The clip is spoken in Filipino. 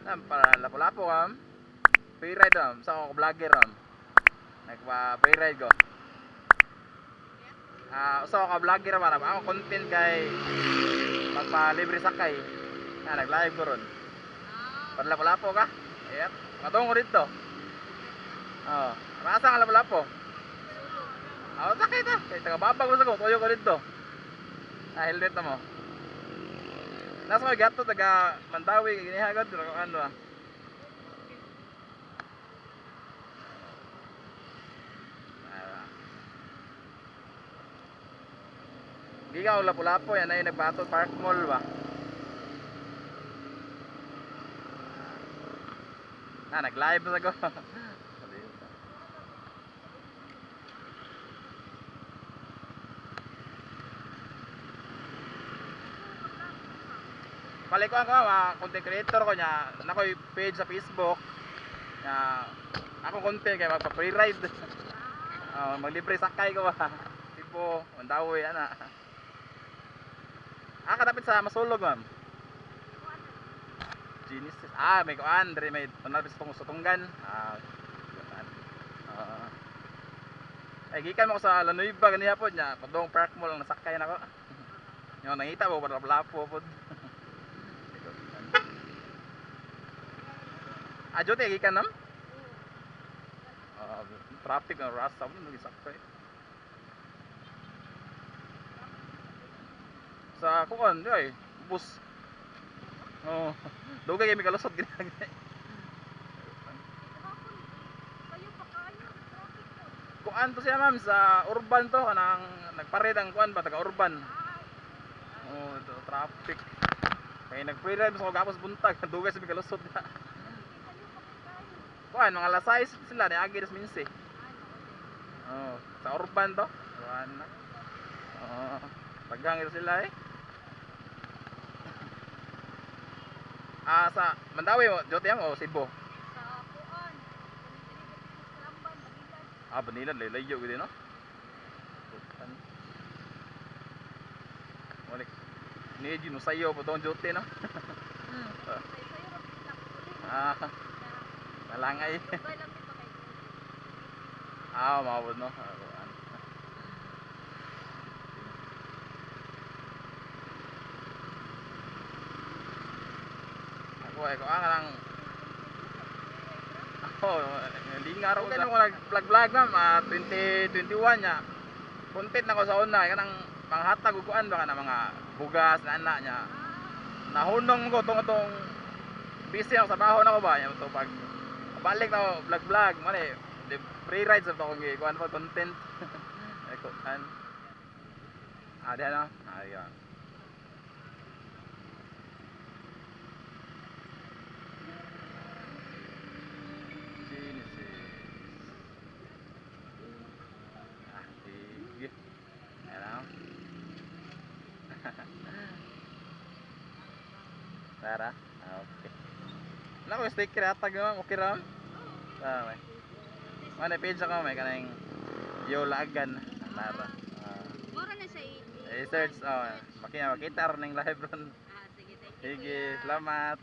Para lapo-lapo free ride sa ako vlogger nagpa free ride ko. Usa ako vlogger para ako content kay magpa-libre sakay. Nag-live ko ron. Para lapo-lapo ka. Ayan. Katong ko dito. Oh, rasa nga lapo-lapo. Sakay ta. Kay taga babag mo sa ko, tuyo ko dito. Helmet na mo. Nasa mga gato taga Mandawi ginihagad pero ano Gigaw lapu-lapo yan ay nagbato Park Mall ba. Nag-live na ko. Palikuan ko content creator ko nya nakoy page sa Facebook na ako content kay magpa free ride. Maglibre sakay ko ba. Tipo Mandawi ana. Kadapit sa Masulog ma'am. Genesis. May kuan diri may tanapis tong sutunggan. Ay gikan mo ko sa Lanuiba ganiya pod nya padong Park Mall ang nasakay nako. Yo nangita mo para lapo pod. Jote gikan nam? Traffic na rasa mo nagisakay. Sa kuan ay bus. Dugay kami kalusot ginagay. Kuan to siya ma'am sa urban to kanang nagpared ang kuan ba taga urban. Ito traffic. Kay nag-free ride sa gapos buntag dugay sa kalusot na. Kuan mga alas 6 sila ni agi das minsi. Sa urban to. Kuan na. Tagang ito sila sa Mandawi mo, Jote o Cebu? Sa Kuan. Banilan, layo gitu no? Balik. Ini Jino sayo po itong Jote no? Malangay. Mawad no? Ako lang lingar ako ganun ko nag-vlog ma'am 2021 nya content na ko sa una kanang panghatag ug kuan baka na mga bugas na ana nya nahunong ko tong busy ako sa baho na ko ba nya to pag balik na vlog mali free rides sa to kung kuan pa content ay kuan diyan no ayun. Tara, okay. Nako sticker atag naman, okay ra. Mana page ako may kanang Yolagan Tara. Mura na sa search makita ning live ron. sige, thank you. Sige, salamat.